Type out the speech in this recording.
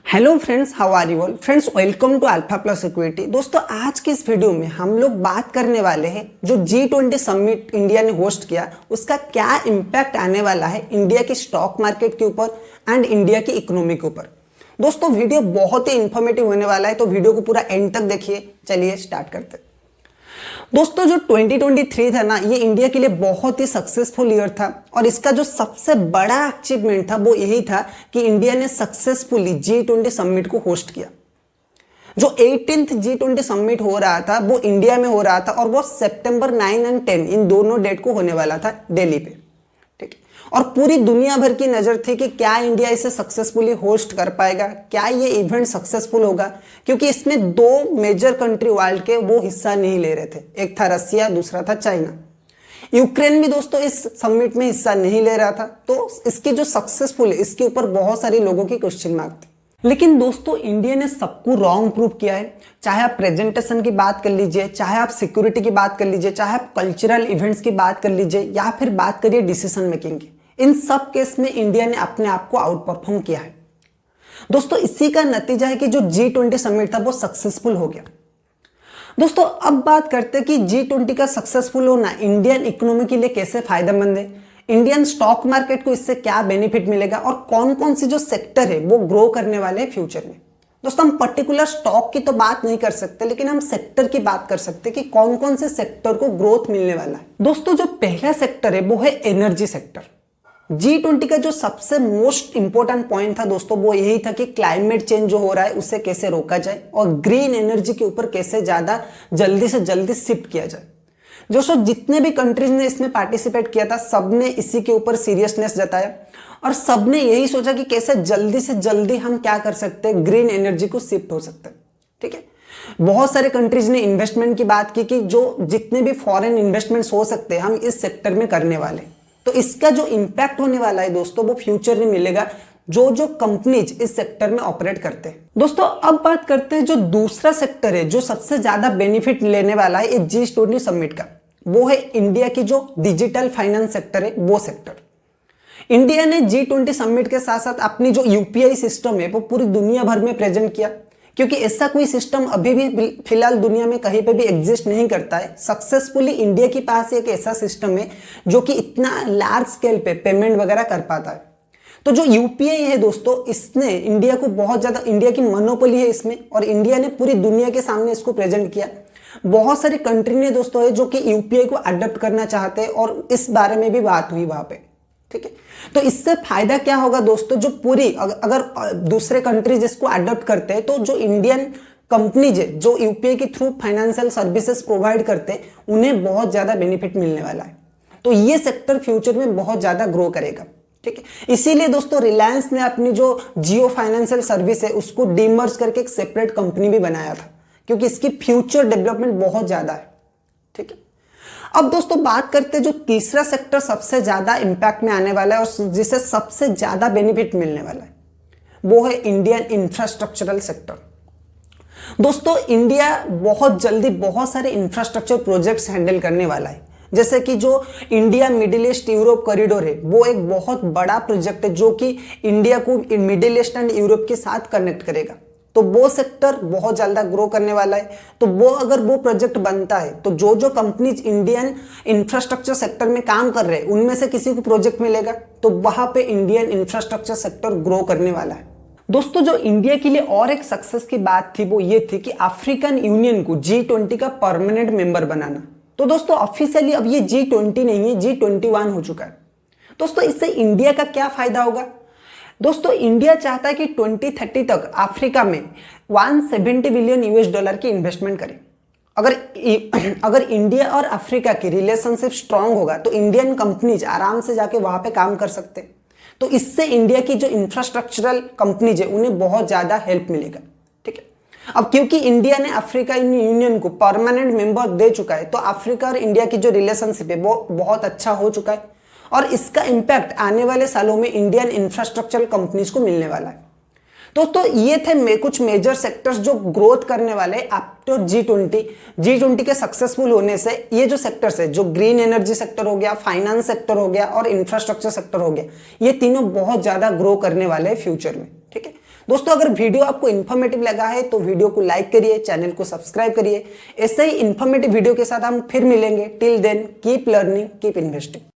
Hello friends, how are you all friends, welcome to alpha plus equity. दोस्तों, आज की इस वीडियो में हम लोग बात करने वाले हैं जो G20 समिट इंडिया ने होस्ट किया उसका क्या इम्पैक्ट आने वाला है इंडिया की स्टॉक मार्केट के ऊपर एंड इंडिया की इकोनॉमी के ऊपर। दोस्तों, वीडियो बहुत ही इंफॉर्मेटिव होने वाला है, तो वीडियो को पूरा एंड तक देखिए। चलिए स्टार्ट करते हैं। दोस्तों, जो 2023 था ना, ये इंडिया के लिए बहुत ही सक्सेसफुल ईयर था और इसका जो सबसे बड़ा अचीवमेंट था वो यही था कि इंडिया ने सक्सेसफुली G20 समिट को होस्ट किया। जो 18th G20 समिट हो रहा था वो इंडिया में हो रहा था और वो सितंबर 9 एंड 10 इन दोनों डेट को होने वाला था दिल्ली पे। ठीक है, और पूरी दुनिया भर की नजर थी कि क्या इंडिया इसे सक्सेसफुली होस्ट कर पाएगा, क्या ये इवेंट सक्सेसफुल होगा, क्योंकि इसमें दो मेजर कंट्री वर्ल्ड के वो हिस्सा नहीं ले रहे थे। एक था रसिया, दूसरा था चाइना। यूक्रेन भी दोस्तों इस समिट में हिस्सा नहीं ले रहा था, तो इसकी जो सक्सेसफुल है इसके ऊपर बहुत सारे लोगों की क्वेश्चन मार्क थी। लेकिन दोस्तों, इंडिया ने सबको रॉन्ग प्रूव किया है। चाहे आप प्रेजेंटेशन की बात कर लीजिए, चाहे आप सिक्योरिटी की बात कर लीजिए, चाहे आप कल्चरल इवेंट्स की बात कर लीजिए, या फिर बात करिए डिसीजन मेकिंग की, इन सब केस में इंडिया ने अपने आप को आउट परफॉर्म किया है। दोस्तों, इसी का नतीजा है कि जो G20 समिट था वो सक्सेसफुल हो गया। दोस्तों, अब बात करते हैं कि G20 का सक्सेसफुल होना इंडियन इकोनॉमी के लिए कैसे फायदेमंद है, इंडियन स्टॉक मार्केट को इससे क्या बेनिफिट मिलेगा और कौन कौन सी जो सेक्टर है वो ग्रो करने वाले हैं फ्यूचर में। दोस्तों, हम पर्टिकुलर स्टॉक की तो बात नहीं कर सकते, लेकिन हम सेक्टर की बात कर सकते हैं कि कौन कौन से सेक्टर को ग्रोथ मिलने वाला है। दोस्तों, जो पहला सेक्टर है वो है एनर्जी सेक्टर। G20 का जो सबसे मोस्ट इंपॉर्टेंट पॉइंट था दोस्तों वो यही था कि क्लाइमेट चेंज जो हो रहा है उसे कैसे रोका जाए और ग्रीन एनर्जी के ऊपर कैसे ज्यादा जल्दी से जल्दी शिफ्ट किया जाए। दोस्तों, जितने भी कंट्रीज ने इसमें पार्टिसिपेट किया था सबने इसी के ऊपर सीरियसनेस जताया और सबने यही सोचा कि कैसे जल्दी से जल्दी हम क्या कर सकते हैं, ग्रीन एनर्जी को शिफ्ट हो सकते हैं। ठीक है, बहुत सारे कंट्रीज ने इन्वेस्टमेंट की बात की कि जो जितने भी फॉरेन इन्वेस्टमेंट्स हो सकते हैं हम इस सेक्टर में करने वाले। तो इसका जो इंपैक्ट होने वाला है दोस्तों वो फ्यूचर में मिलेगा जो जो कंपनीज इस सेक्टर में ऑपरेट करते हैं। दोस्तों, अब बात करते हैं जो दूसरा सेक्टर है जो सबसे ज्यादा बेनिफिट लेने वाला है इस G20 समिट का, वो है इंडिया की जो डिजिटल फाइनेंस सेक्टर है वो सेक्टर। इंडिया ने G20 समिट के साथ साथ अपनी जो यूपीआई सिस्टम है वो पूरी दुनिया भर में प्रेजेंट किया, क्योंकि ऐसा कोई सिस्टम अभी भी फिलहाल दुनिया में कहीं पे भी एग्जिस्ट नहीं करता है। सक्सेसफुली इंडिया के पास एक ऐसा सिस्टम है जो कि इतना लार्ज स्केल पे पेमेंट वगैरह कर पाता है। तो जो यूपीआई है दोस्तों, इसने इंडिया को बहुत ज्यादा, इंडिया की मोनोपोली है इसमें और इंडिया ने पूरी दुनिया के सामने इसको प्रेजेंट किया। बहुत सारी कंट्री ने दोस्तों है जो कि यूपीआई को अडॉप्ट करना चाहते हैं और इस बारे में भी बात हुई वहां पे। ठीक है, तो इससे फायदा क्या होगा दोस्तों, जो पूरी अगर दूसरे कंट्रीज इसको अडॉप्ट करते हैं तो जो इंडियन कंपनीज है जो यूपीआई के थ्रू फाइनेंशियल सर्विसेज प्रोवाइड करते हैं उन्हें बहुत ज्यादा बेनिफिट मिलने वाला है। तो ये सेक्टर फ्यूचर में बहुत ज्यादा ग्रो करेगा। ठीक है, इसीलिए दोस्तों रिलायंस ने अपनी जो जियो फाइनेंशियल सर्विस है उसको डीमर्ज करके एक सेपरेट कंपनी भी बनाया था, क्योंकि इसकी फ्यूचर डेवलपमेंट बहुत ज्यादा है। ठीक है, अब दोस्तों बात करते हैं जो तीसरा सेक्टर सबसे ज्यादा इंपैक्ट में आने वाला है और जिसे सबसे ज्यादा बेनिफिट मिलने वाला है, वो है इंडियन इंफ्रास्ट्रक्चरल सेक्टर। दोस्तों, इंडिया बहुत जल्दी बहुत सारे इंफ्रास्ट्रक्चर प्रोजेक्ट्स हैंडल करने वाला है, जैसे कि जो India middle east Europe corridor है वो एक बहुत बड़ा प्रोजेक्ट है जो कि इंडिया को मिडिल ईस्ट एंड यूरोप के साथ कनेक्ट करेगा। तो वो सेक्टर बहुत ज्यादा ग्रो करने वाला है। तो वो अगर वो प्रोजेक्ट बनता है तो जो जो कंपनीज इंडियन इंफ्रास्ट्रक्चर सेक्टर में काम कर रहे हैं उनमें से किसी को प्रोजेक्ट मिलेगा तो वहां पे इंडियन इंफ्रास्ट्रक्चर सेक्टर ग्रो करने वाला है। दोस्तों, जो इंडिया के लिए और एक सक्सेस की बात थी वो ये थी कि अफ्रीकन यूनियन को G20 का परमानेंट मेंबर बनाना। तो दोस्तों, ऑफिशियली अब ये G20 नहीं है, G21 हो चुका है। दोस्तों, इससे इंडिया का क्या फायदा होगा? दोस्तों, इंडिया चाहता है कि 2030 तक अफ्रीका में 170 बिलियन US की इन्वेस्टमेंट करे। अगर इंडिया और अफ्रीका की रिलेशनशिप स्ट्रांग होगा तो इंडियन कंपनीज आराम से जाके वहां पे काम कर सकते हैं। तो इससे इंडिया की जो इंफ्रास्ट्रक्चरल कंपनीज है उन्हें बहुत ज्यादा हेल्प मिलेगा। ठीक है, अब क्योंकि इंडिया ने अफ्रीका यूनियन को परमानेंट मेंबर दे चुका है तो अफ्रीका और इंडिया की जो रिलेशनशिप है वो बहुत अच्छा हो चुका है और इसका इंपैक्ट आने वाले सालों में इंडियन इंफ्रास्ट्रक्चर कंपनीज को मिलने वाला है। दोस्तों, ये थे कुछ मेजर सेक्टर्स जो ग्रोथ करने वाले आफ्टर G20 के सक्सेसफुल होने से। ये जो सेक्टर्स है, जो ग्रीन एनर्जी सेक्टर हो गया, फाइनेंस सेक्टर हो गया और इंफ्रास्ट्रक्चर सेक्टर हो गया, ये तीनों बहुत ज्यादा ग्रो करने वाले हैं फ्यूचर में। ठीक है, दोस्तों अगर वीडियो आपको इन्फॉर्मेटिव लगा है तो वीडियो को लाइक करिए, चैनल को सब्सक्राइब करिए। ऐसे ही इन्फॉर्मेटिव वीडियो के साथ हम फिर मिलेंगे। Till then keep learning, keep investing.